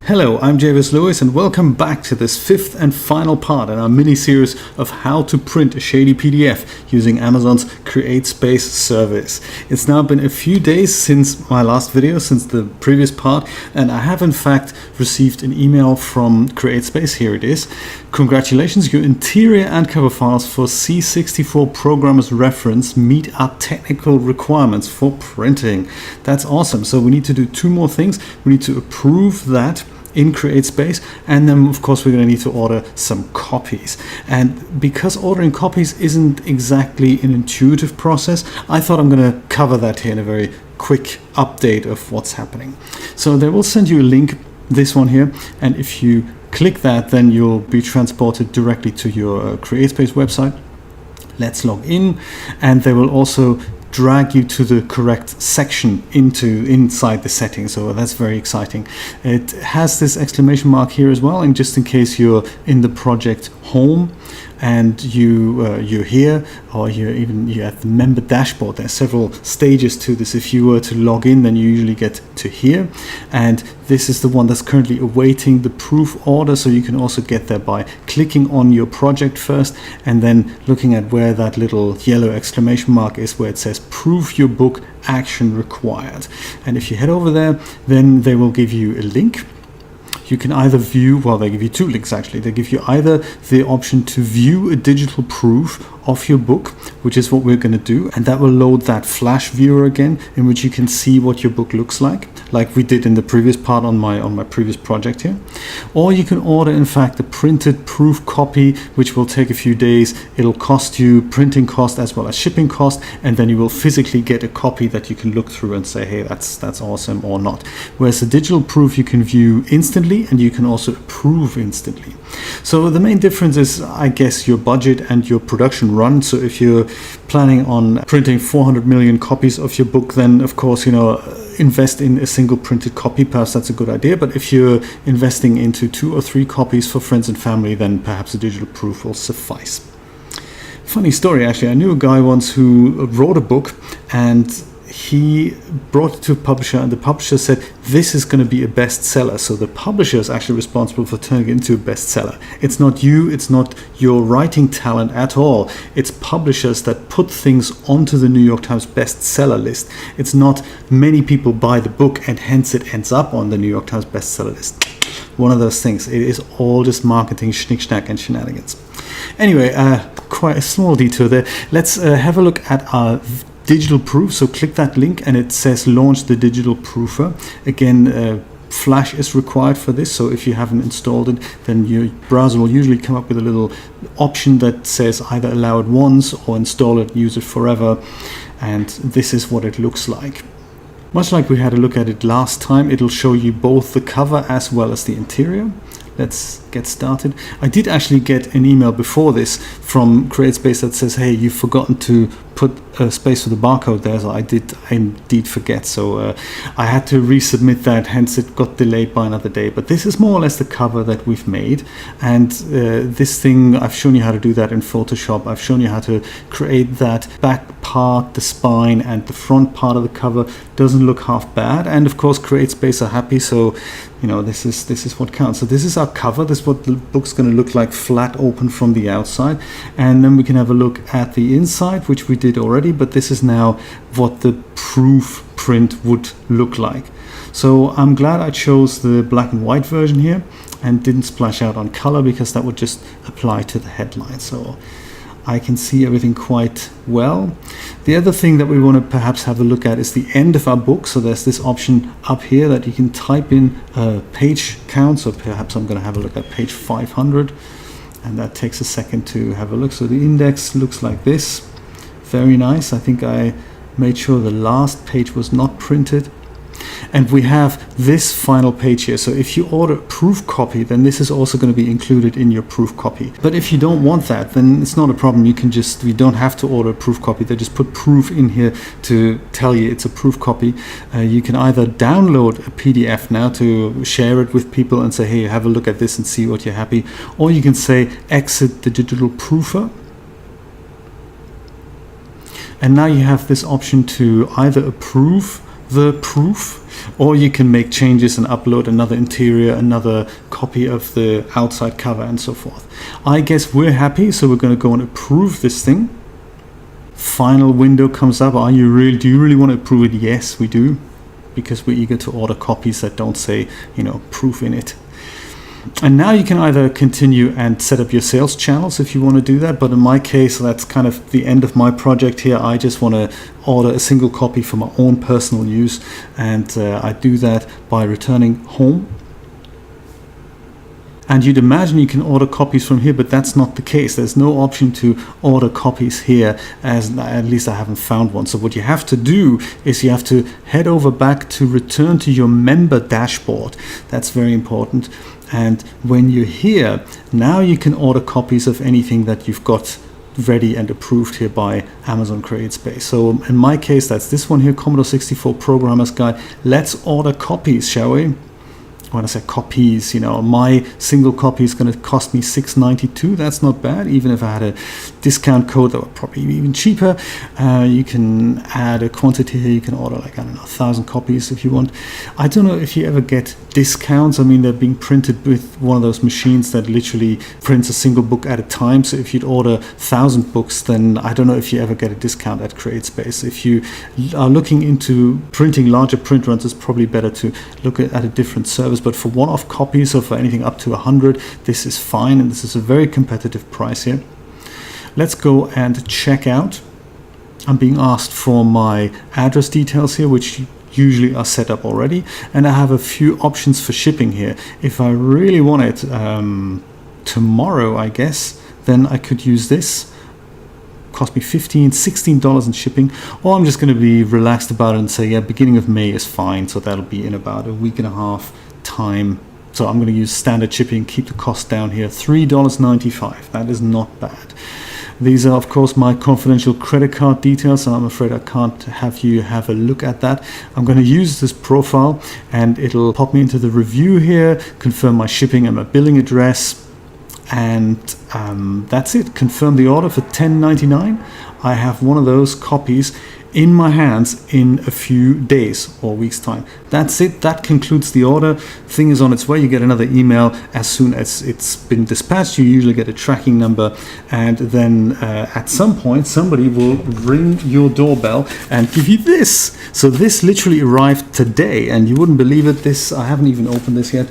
Hello, I'm Javis Lewis and welcome back to this fifth and final part in our mini-series of how to print a shady PDF using Amazon's CreateSpace service. It's now been a few days since my last video, since the previous part, and I have in fact received an email from CreateSpace. Here it is. Congratulations, your interior and cover files for C64 programmer's reference meet our technical requirements for printing. That's awesome. So we need to do two more things. We need to approve that in CreateSpace, and then of course we're going to need to order some copies. And because ordering copies isn't exactly an intuitive process, I thought I'm going to cover that here in a very quick update of what's happening. So they will send you a link, this one here, and if you click that, then you'll be transported directly to your CreateSpace website. Let's log in, and they will also drag you to the correct section inside the settings. So that's very exciting. It has this exclamation mark here as well, and just in case you're in the project home and you're here, or you're at the member dashboard. There's several stages to this. If you were to log in, then you usually get to here, and this is the one that's currently awaiting the proof order. So you can also get there by clicking on your project first and then looking at where that little yellow exclamation mark is, where it says proof your book, action required. And if you head over there, then they will give you a link. You can either view, well, they give you two links actually. They give you either the option to view a digital proof of your book, which is what we're going to do, and that will load that flash viewer again, in which you can see what your book looks like we did in the previous part on my previous project here. Or you can order in fact a printed proof copy, which will take a few days. It'll cost you printing cost as well as shipping cost, and then you will physically get a copy that you can look through and say, hey, that's awesome or not. Whereas the digital proof you can view instantly, and you can also approve instantly. So the main difference is, I guess, your budget and your production run. So if you're planning on printing 400 million copies of your book, then of course, invest in a single printed copy. Perhaps that's a good idea. But if you're investing into 2 or 3 copies for friends and family, then perhaps a digital proof will suffice. Funny story, actually. I knew a guy once who wrote a book, and he brought it to a publisher, and the publisher said, this is going to be a bestseller. So the publisher is actually responsible for turning it into a bestseller. It's not you, it's not your writing talent at all. It's publishers that put things onto the New York Times bestseller list. It's not many people buy the book and hence it ends up on the New York Times bestseller list. One of those things. It is all just marketing schnick-schnack and shenanigans. Anyway, quite a small detour there. Let's have a look at our digital proof. So click that link and it says launch the digital proofer. Again, Flash is required for this, so if you haven't installed it, then your browser will usually come up with a little option that says either allow it once or install it, use it forever, and this is what it looks like. Much like we had a look at it last time, it'll show you both the cover as well as the interior. Let's get started. I did actually get an email before this from CreateSpace that says, hey, you've forgotten to put a space for the barcode there. So I indeed forget. So I had to resubmit that, hence it got delayed by another day. But this is more or less the cover that we've made. And this thing, I've shown you how to do that in Photoshop. I've shown you how to create that back part, the spine, and the front part of the cover. Doesn't look half bad. And of course, CreateSpace are happy. So, this is what counts. So this is our cover. This is what the book's going to look like, flat open from the outside. And then we can have a look at the inside, which we did already, but this is now what the proof print would look like. So I'm glad I chose the black and white version here and didn't splash out on color, because that would just apply to the headline. So I can see everything quite well. The other thing that we want to perhaps have a look at is the end of our book. So there's this option up here that you can type in a page count. So perhaps I'm going to have a look at page 500, and that takes a second to have a look. So the index looks like this. Very nice. I think I made sure the last page was not printed. And we have this final page here. So if you order a proof copy, then this is also going to be included in your proof copy. But if you don't want that, then it's not a problem. You don't have to order a proof copy. They just put proof in here to tell you it's a proof copy. You can either download a PDF now to share it with people and say, hey, have a look at this and see what you're happy. Or you can say exit the digital proofer. And now you have this option to either approve the proof, or you can make changes and upload another interior, another copy of the outside cover and so forth. I guess we're happy, so we're going to go and approve this thing. Final window comes up. Do you really want to approve it? Yes, we do, because we're eager to order copies that don't say, proof in it. And now you can either continue and set up your sales channels if you want to do that, but in my case, that's kind of the end of my project here. I just want to order a single copy for my own personal use, and I do that by returning home. And you'd imagine you can order copies from here, but that's not the case. There's no option to order copies here, as at least I haven't found one. So what you have to do is you have to head over back to return to your member dashboard. That's very important. And when you're here, now you can order copies of anything that you've got ready and approved here by Amazon CreateSpace. So in my case, that's this one here, Commodore 64 Programmer's Guide. Let's order copies, shall we? When I say copies, my single copy is going to cost me $6.92. That's not bad. Even if I had a discount code that would probably be even cheaper. You can add a quantity here. You can order 1,000 copies if you want. I don't know if you ever get discounts. I mean, they're being printed with one of those machines that literally prints a single book at a time. So if you'd order 1,000 books, then I don't know if you ever get a discount at CreateSpace. If you are looking into printing larger print runs, it's probably better to look at a different service. But for one-off copies of anything up to 100, this is fine, and this is a very competitive price here. Let's go and check out. I'm being asked for my address details here, which usually are set up already, and I have a few options for shipping here. If I really want it tomorrow, I guess, then I could use this. Cost me $16 in shipping, or I'm just going to be relaxed about it and say, yeah, beginning of May is fine, so that'll be in about a week and a half time. So I'm going to use standard shipping, keep the cost down here, $3.95. That is not bad. These are, of course, my confidential credit card details, and I'm afraid I can't have you have a look at that. I'm going to use this profile, and it'll pop me into the review here, confirm my shipping and my billing address, and that's it. Confirm the order for $10.99. I have one of those copies in my hands in a few days or weeks time. That's it. That concludes the order. Thing is on its way. You get another email as soon as it's been dispatched. You usually get a tracking number, and then at some point somebody will ring your doorbell and give you this. So this literally arrived today, and you wouldn't believe it. I haven't even opened this yet.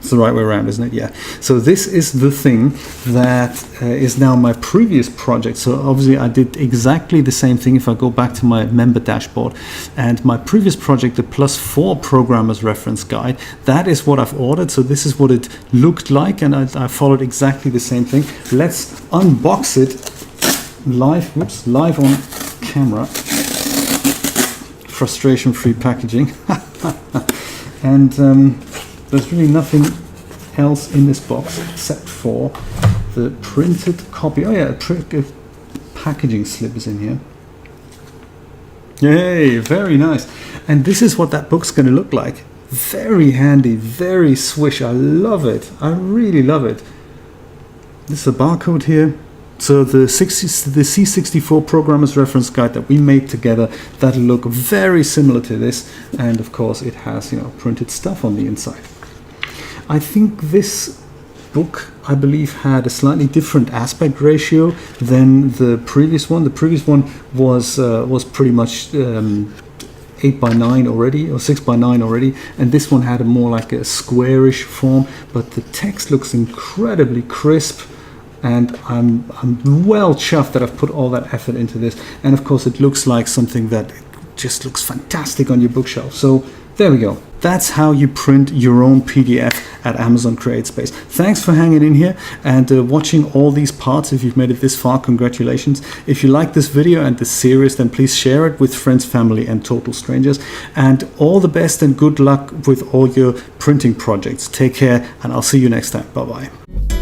It's the right way around, isn't it? Yeah. So this is the thing that is now my previous project. So obviously I did exactly the same thing if I go back to my member dashboard. And my previous project, the +4 Programmer's Reference Guide, that is what I've ordered. So this is what it looked like, and I followed exactly the same thing. Let's unbox it live on camera. Frustration-free packaging. And there's really nothing else in this box except for the printed copy. Oh yeah, a packaging slip is in here. Yay, very nice. And this is what that book's going to look like. Very handy, very swish. I love it. I really love it. This is a barcode here. So the C64 Programmer's Reference Guide that we made together, that'll look very similar to this. And of course it has, printed stuff on the inside. I think this book, I believe, had a slightly different aspect ratio than the previous one. The previous one was pretty much 8:9 already, or 6:9 already, and this one had a more like a squarish form. But the text looks incredibly crisp, and I'm well chuffed that I've put all that effort into this. And of course, it looks like something that just looks fantastic on your bookshelf. So there we go. That's how you print your own PDF at Amazon CreateSpace. Thanks for hanging in here and watching all these parts. If you've made it this far, congratulations. If you like this video and this series, then please share it with friends, family, and total strangers. And all the best and good luck with all your printing projects. Take care, and I'll see you next time. Bye-bye.